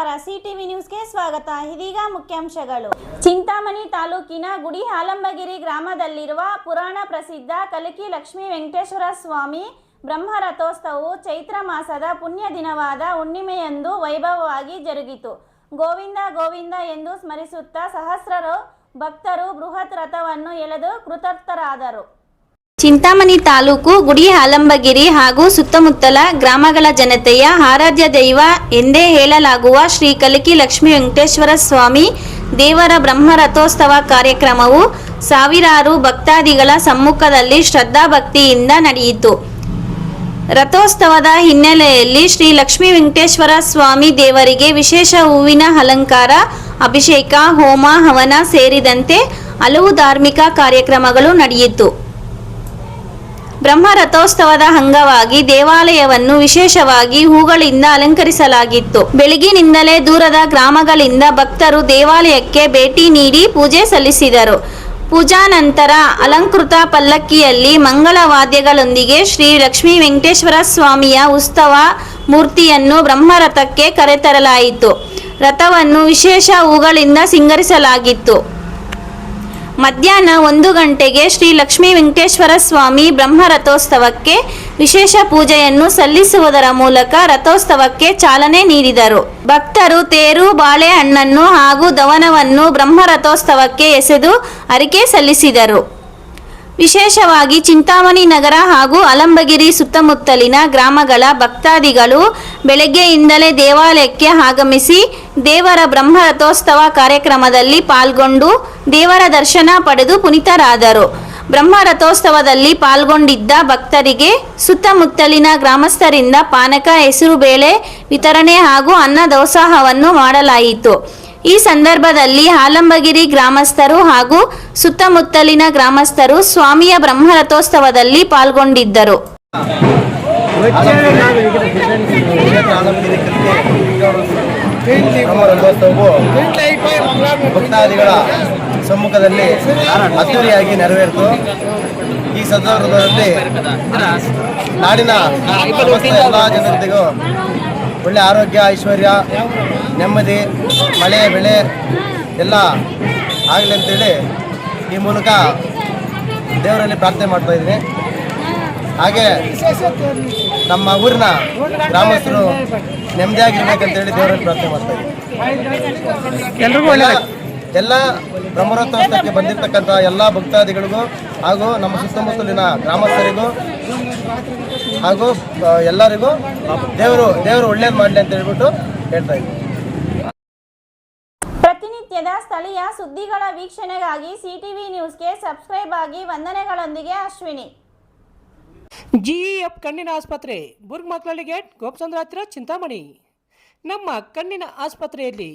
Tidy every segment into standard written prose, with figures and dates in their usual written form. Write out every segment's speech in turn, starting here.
ನಮಸ್ಕಾರ, ಸಿಟಿವಿ ನ್ಯೂಸ್ಗೆ ಸ್ವಾಗತ. ಇದೀಗ ಮುಖ್ಯಾಂಶಗಳು. ಚಿಂತಾಮಣಿ ತಾಲೂಕಿನ ಗುಡಿ ಹಾಲಂಬಗಿರಿ ಗ್ರಾಮದಲ್ಲಿರುವ ಪುರಾಣ ಪ್ರಸಿದ್ಧ ಕಲಕಿ ಲಕ್ಷ್ಮೀ ವೆಂಕಟೇಶ್ವರ ಸ್ವಾಮಿ ಬ್ರಹ್ಮ ರಥೋತ್ಸವವು ಚೈತ್ರ ಮಾಸದ ಪುಣ್ಯ ದಿನವಾದ ಹುಣ್ಣಿಮೆಯಂದು ವೈಭವವಾಗಿ ಜರುಗಿತು. ಗೋವಿಂದ ಗೋವಿಂದ ಎಂದು ಸ್ಮರಿಸುತ್ತಾ ಸಹಸ್ರಾರು ಭಕ್ತರು ಬೃಹತ್ ರಥವನ್ನು ಎಳೆದು ಕೃತಾರ್ಥರಾದರು. ಚಿಂತಾಮಣಿ ತಾಲೂಕು ಗುಡಿ ಹಾಲಂಬಗಿರಿ ಹಾಗೂ ಸುತ್ತಮುತ್ತಲ ಗ್ರಾಮಗಳ ಜನತೆಯ ಆರಾಧ್ಯ ದೈವ ಎಂದೇ ಹೇಳಲಾಗುವ ಶ್ರೀ ಕಲಕಿ ಲಕ್ಷ್ಮೀ ವೆಂಕಟೇಶ್ವರ ಸ್ವಾಮಿ ದೇವರ ಬ್ರಹ್ಮ ರಥೋತ್ಸವ ಕಾರ್ಯಕ್ರಮವು ಸಾವಿರಾರು ಭಕ್ತಾದಿಗಳ ಸಮ್ಮುಖದಲ್ಲಿ ಶ್ರದ್ಧಾಭಕ್ತಿಯಿಂದ ನಡೆಯಿತು. ರಥೋತ್ಸವದ ಹಿನ್ನೆಲೆಯಲ್ಲಿ ಶ್ರೀ ಲಕ್ಷ್ಮೀ ವೆಂಕಟೇಶ್ವರ ಸ್ವಾಮಿ ದೇವರಿಗೆ ವಿಶೇಷ ಹೂವಿನ ಅಲಂಕಾರ, ಅಭಿಷೇಕ, ಹೋಮ ಹವನ ಸೇರಿದಂತೆ ಹಲವು ಧಾರ್ಮಿಕ ಕಾರ್ಯಕ್ರಮಗಳು ನಡೆಯಿತು. ಬ್ರಹ್ಮ ರಥೋತ್ಸವದ ಅಂಗವಾಗಿ ದೇವಾಲಯವನ್ನು ವಿಶೇಷವಾಗಿ ಹೂಗಳಿಂದ ಅಲಂಕರಿಸಲಾಗಿತ್ತು. ಬೆಳಗಿನಿಂದಲೇ ದೂರದ ಗ್ರಾಮಗಳಿಂದ ಭಕ್ತರು ದೇವಾಲಯಕ್ಕೆ ಭೇಟಿ ನೀಡಿ ಪೂಜೆ ಸಲ್ಲಿಸಿದರು. ಪೂಜಾ ನಂತರ ಅಲಂಕೃತ ಪಲ್ಲಕ್ಕಿಯಲ್ಲಿ ಮಂಗಳ ವಾದ್ಯಗಳೊಂದಿಗೆ ಶ್ರೀ ಲಕ್ಷ್ಮೀ ವೆಂಕಟೇಶ್ವರ ಸ್ವಾಮಿಯ ಉತ್ಸವ ಮೂರ್ತಿಯನ್ನು ಬ್ರಹ್ಮರಥಕ್ಕೆ ಕರೆತರಲಾಯಿತು. ರಥವನ್ನು ವಿಶೇಷ ಹೂಗಳಿಂದ ಸಿಂಗರಿಸಲಾಗಿತ್ತು. ಮಧ್ಯಾಹ್ನ 1 ಗಂಟೆಗೆ ಶ್ರೀ ಲಕ್ಷ್ಮೀ ವೆಂಕಟೇಶ್ವರ ಸ್ವಾಮಿ ಬ್ರಹ್ಮ ರಥೋತ್ಸವಕ್ಕೆ ವಿಶೇಷ ಪೂಜೆಯನ್ನು ಸಲ್ಲಿಸುವುದರ ಮೂಲಕ ರಥೋತ್ಸವಕ್ಕೆ ಚಾಲನೆ ನೀಡಿದರು. ಭಕ್ತರು ತೇರು, ಬಾಳೆಹಣ್ಣನ್ನು ಹಾಗೂ ದವನವನ್ನು ಬ್ರಹ್ಮ ರಥೋತ್ಸವಕ್ಕೆ ಎಸೆದು ಹರಕೆ ಸಲ್ಲಿಸಿದರು. ವಿಶೇಷವಾಗಿ ಚಿಂತಾಮಣಿ ನಗರ ಹಾಗೂ ಹಾಲಂಬಗಿರಿ ಸುತ್ತಮುತ್ತಲಿನ ಗ್ರಾಮಗಳ ಭಕ್ತಾದಿಗಳು ಬೆಳಗ್ಗೆಯಿಂದಲೇ ದೇವಾಲಯಕ್ಕೆ ಆಗಮಿಸಿ ದೇವರ ಬ್ರಹ್ಮ ರಥೋತ್ಸವ ಕಾರ್ಯಕ್ರಮದಲ್ಲಿ ಪಾಲ್ಗೊಂಡು ದೇವರ ದರ್ಶನ ಪಡೆದು ಪುನೀತರಾದರು. ಬ್ರಹ್ಮ ರಥೋತ್ಸವದಲ್ಲಿ ಪಾಲ್ಗೊಂಡಿದ್ದ ಭಕ್ತರಿಗೆ ಸುತ್ತಮುತ್ತಲಿನ ಗ್ರಾಮಸ್ಥರಿಂದ ಪಾನಕ, ಹೆಸರುಬೇಳೆ ವಿತರಣೆ ಹಾಗೂ ಅನ್ನ ದಾಸೋಹವನ್ನು ಮಾಡಲಾಯಿತು. ಈ ಸಂದರ್ಭದಲ್ಲಿ ಹಾಲಂಬಗಿರಿ ಗ್ರಾಮಸ್ಥರು ಹಾಗೂ ಸುತ್ತಮುತ್ತಲಿನ ಗ್ರಾಮಸ್ಥರು ಸ್ವಾಮಿಯ ಬ್ರಹ್ಮ ರಥೋತ್ಸವದಲ್ಲಿ ಪಾಲ್ಗೊಂಡಿದ್ದರು. ಭಕ್ತಾದಿಗಳ ಸಮ್ಮುಖದಲ್ಲಿ ಅದ್ದೂರಿಯಾಗಿ ನೆರವೇರಿತು. ಈ ಸಂದರ್ಭದಲ್ಲಿ ನಾಡಿನ ಎಲ್ಲ ಜನತೆಗೂ ಒಳ್ಳೆ ಆರೋಗ್ಯ, ಐಶ್ವರ್ಯ, ನೆಮ್ಮದಿ, ಮಳೆ ಬೆಳೆ ಎಲ್ಲ ಆಗಲಿ ಅಂತೇಳಿ ಈ ಮೂಲಕ ದೇವರಲ್ಲಿ ಪ್ರಾರ್ಥನೆ ಮಾಡ್ತಾ ಇದ್ದೀನಿ. ಹಾಗೆ ನಮ್ಮ ಊರಿನ ಗ್ರಾಮಸ್ಥರು ನೆಮ್ಮದಿಯಾಗಿರ್ಬೇಕಂತೇಳಿ ದೇವರಲ್ಲಿ ಪ್ರಾರ್ಥನೆ ಮಾಡ್ತಾ ಇದ್ದೀನಿ. ಎಲ್ಲ ಬ್ರಹ್ಮರಥೋತ್ಸವಕ್ಕೆ ಬಂದಿರತಕ್ಕಂಥ ಎಲ್ಲ ಭಕ್ತಾದಿಗಳಿಗೂ ಹಾಗೂ ನಮ್ಮ ಸುತ್ತಮುತ್ತಲಿನ ಗ್ರಾಮಸ್ಥರಿಗೂ ಹಾಗೂ ಎಲ್ಲರಿಗೂ ದೇವರು ಒಳ್ಳೇದು ಮಾಡಲಿ ಅಂತ ಹೇಳ್ಬಿಟ್ಟು ಹೇಳ್ತಾ ಇದ್ದೀನಿ. ಪ್ರತಿನಿತ್ಯದ ಸ್ಥಳೀಯ ಸುದ್ದಿಗಳ ವೀಕ್ಷಣೆಗಾಗಿ ಸಿಟಿವಿ ನ್ಯೂಸ್ಗೆ ಸಬ್ಸ್ಕ್ರೈಬ್ ಆಗಿ. ವಂದನೆಗಳೊಂದಿಗೆ ಅಶ್ವಿನಿ. ಜಿಇಎಫ್ ಕಣ್ಣಿನ ಆಸ್ಪತ್ರೆ, ಬುರ್ಗ್ಮಕ್ಲಳ್ಳಿ ಗೇಟ್, ಗೋಪಚಂದ್ರ ಹತ್ತಿರ, ಚಿಂತಾಮಣಿ. ನಮ್ಮ ಕಣ್ಣಿನ ಆಸ್ಪತ್ರೆಯಲ್ಲಿ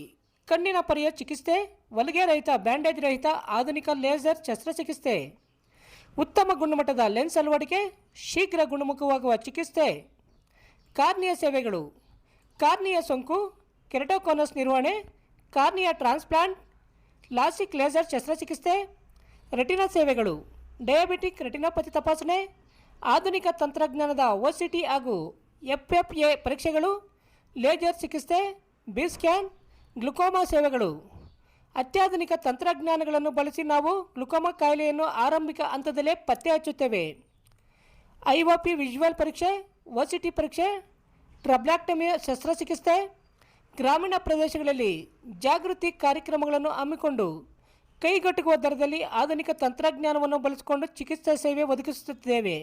ಕಣ್ಣಿನ ಪರ್ಯ ಚಿಕಿತ್ಸೆ, ಹೊಲಿಗೆ ರಹಿತ, ಬ್ಯಾಂಡೇಜ್ ರಹಿತ ಆಧುನಿಕ ಲೇಸರ್ ಶಸ್ತ್ರಚಿಕಿತ್ಸೆ, ಉತ್ತಮ ಗುಣಮಟ್ಟದ ಲೆನ್ಸ್ ಅಳವಡಿಕೆ, ಶೀಘ್ರ ಗುಣಮುಖವಾಗುವ ಚಿಕಿತ್ಸೆ, ಕಾರ್ನಿಯ ಸೇವೆಗಳು, ಕಾರ್ನಿಯ ಸೋಂಕು, ಕೆರಟೋಕೋನಸ್ ನಿರ್ವಹಣೆ, ಕಾರ್ನಿಯ ಟ್ರಾನ್ಸ್ಪ್ಲಾಂಟ್, ಲಾಸಿಕ್ ಲೇಸರ್ ಶಸ್ತ್ರಚಿಕಿತ್ಸೆ, ರೆಟಿನಾ ಸೇವೆಗಳು, ಡಯಾಬಿಟಿಕ್ ರೆಟಿನೋಪತಿ ತಪಾಸಣೆ, ಆಧುನಿಕ ತಂತ್ರಜ್ಞಾನದ OCT ಹಾಗೂ FFA ಪರೀಕ್ಷೆಗಳು, ಲೇಸರ್ ಚಿಕಿತ್ಸೆ, ಬಿ ಸ್ಕ್ಯಾನ್, ಗ್ಲುಕೋಮಾ ಸೇವೆಗಳು. ಅತ್ಯಾಧುನಿಕ ತಂತ್ರಜ್ಞಾನಗಳನ್ನು ಬಳಸಿ ನಾವು ಗ್ಲುಕೋಮಾ ಕಾಯಿಲೆಯನ್ನು ಆರಂಭಿಕ ಹಂತದಲ್ಲೇ ಪತ್ತೆ ಹಚ್ಚುತ್ತೇವೆ. IOP ವಿಜುವಲ್ ಪರೀಕ್ಷೆ, OCT ಪರೀಕ್ಷೆ, ಟ್ರಬ್ಲಾಕ್ಟಮಿಯ ಶಸ್ತ್ರಚಿಕಿತ್ಸೆ. ಗ್ರಾಮೀಣ ಪ್ರದೇಶಗಳಲ್ಲಿ ಜಾಗೃತಿ ಕಾರ್ಯಕ್ರಮಗಳನ್ನು ಹಮ್ಮಿಕೊಂಡು ಕೈಗೆಟುಕುವ ದರದಲ್ಲಿ ಆಧುನಿಕ ತಂತ್ರಜ್ಞಾನವನ್ನು ಬಳಸಿಕೊಂಡು ಚಿಕಿತ್ಸಾ ಸೇವೆ ಒದಗಿಸುತ್ತಿದ್ದೇವೆ.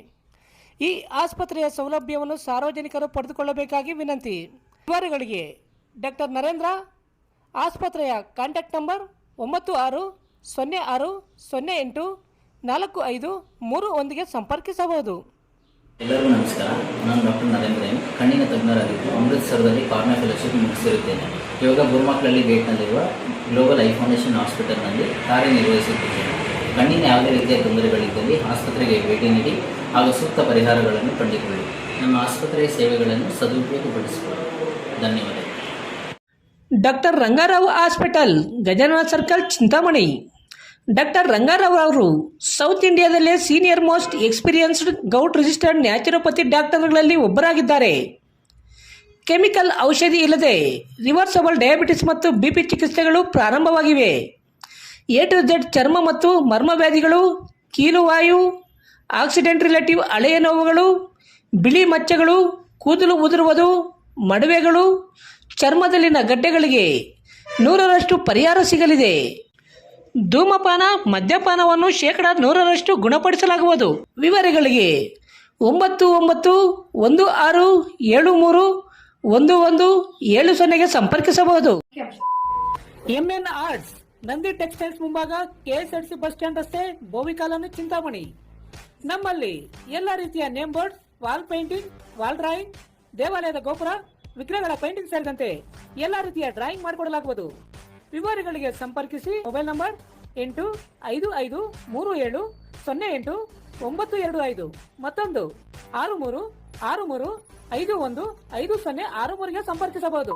ಈ ಆಸ್ಪತ್ರೆಯ ಸೌಲಭ್ಯವನ್ನು ಸಾರ್ವಜನಿಕರು ಪಡೆದುಕೊಳ್ಳಬೇಕಾಗಿ ವಿನಂತಿ. ವಿವರಗಳಿಗೆ ಡಾಕ್ಟರ್ ನರೇಂದ್ರ, ಆಸ್ಪತ್ರೆಯ ಕಾಂಟ್ಯಾಕ್ಟ್ ನಂಬರ್ 9606084531ಗೆ ಸಂಪರ್ಕಿಸಬಹುದು. ಎಲ್ಲರಿಗೂ ನಮಸ್ಕಾರ. ನಾನು ಡಾಕ್ಟರ್ ನರೇಂದ್ರ ಎಂ, ಕಣ್ಣಿನ ತಜ್ಞರಾಗಿದ್ದು ಅಮೃತಸರದಲ್ಲಿ ಕಾರ್ನಿಯಾ ಫೆಲೋಶಿಪ್ ಮುಗಿಸಿರುತ್ತೇನೆ. ಇವಾಗ ಬುರ್ಗ್ಮಕ್ಲಳ್ಳಿ ಗೇಟ್ನಲ್ಲಿರುವ ಗ್ಲೋಬಲ್ ಐ ಫೌಂಡೇಶನ್ ಹಾಸ್ಪಿಟಲ್ನಲ್ಲಿ ಕಾರ್ಯನಿರ್ವಹಿಸುತ್ತಿದ್ದೇನೆ. ಕಣ್ಣಿನ ಯಾವುದೇ ರೀತಿಯ ತೊಂದರೆಗಳಿದ್ದಲ್ಲಿ ಆಸ್ಪತ್ರೆಗೆ ಭೇಟಿ ನೀಡಿ ಹಾಗೂ ಸೂಕ್ತ ಪರಿಹಾರಗಳನ್ನು ಕಂಡುಕೊಳ್ಳಿ. ನಮ್ಮ ಆಸ್ಪತ್ರೆಯ ಸೇವೆಗಳನ್ನು ಸದುಪಯೋಗಪಡಿಸಿಕೊಳ್ಳಿ. ಧನ್ಯವಾದ. Doctor Rangarao hospital, Gajanana circle, Chintamani. Doctor Rangarao ಅವರು ಸೌತ್ ಇಂಡಿಯಾದಲ್ಲೇ senior most experienced govt registered naturopathy ಡಾಕ್ಟರ್ಗಳಲ್ಲಿ ಒಬ್ಬರಾಗಿದ್ದಾರೆ. ಕೆಮಿಕಲ್ ಔಷಧಿ ಇಲ್ಲದೆ ರಿವರ್ಸಬಲ್ ಡಯಾಬಿಟಿಸ್ ಮತ್ತು ಬಿಪಿ ಚಿಕಿತ್ಸೆಗಳು ಪ್ರಾರಂಭವಾಗಿವೆ. ಎ ಟು ಝೆಡ್ ಚರ್ಮ ಮತ್ತು ಮರ್ಮವ್ಯಾಧಿಗಳು, ಕೀಲುವಾಯು, ಆಕ್ಸಿಡೆಂಟ್ ರಿಲೇಟಿವ್ ಹಳೆಯ ನೋವುಗಳು, ಬಿಳಿ ಮಚ್ಚೆಗಳು, ಕೂದಲು ಉದುರುವುದು, ಮಡುವೆಗಳು, ಚರ್ಮದಲ್ಲಿನ ಗಡ್ಡೆಗಳಿಗೆ 100% ಪರಿಹಾರ ಸಿಗಲಿದೆ. ಧೂಮಪಾನ, ಮದ್ಯಪಾನವನ್ನು 100% ಗುಣಪಡಿಸಲಾಗುವುದು. ವಿವರಗಳಿಗೆ 9916731170 ಸಂಪರ್ಕಿಸಬಹುದು. ಎಂಎನ್ ಆರ್ಟ್ಸ್, ನಂದಿ ಟೆಕ್ಸ್ಟೈಲ್ಸ್ ಮುಂಭಾಗ, ಕೆಎಸ್ಆರ್ಟಿಸಿ ಬಸ್ ಸ್ಟ್ಯಾಂಡ್ ರಸ್ತೆ, ಬೋವಿಕಾಲನ್ನು, ಚಿಂತಾಮಣಿ. ನಮ್ಮಲ್ಲಿ ಎಲ್ಲ ರೀತಿಯ name board, wall painting, wall drawing, ದೇವಾಲಯದ ಗೋಪುರ, ವಿಗ್ರಹಗಳ ಪೇಂಟಿಂಗ್ ಸೇರಿದಂತೆ ಎಲ್ಲ ರೀತಿಯ ಡ್ರಾಯಿಂಗ್ ಮಾಡಿಕೊಡಲಾಗುವುದು. ವಿವರಗಳಿಗೆ ಸಂಪರ್ಕಿಸಿ. ಮೊಬೈಲ್ ನಂಬರ್ 8553708925, ಮತ್ತೊಂದು 6363515063ಗೆ ಸಂಪರ್ಕಿಸಬಹುದು.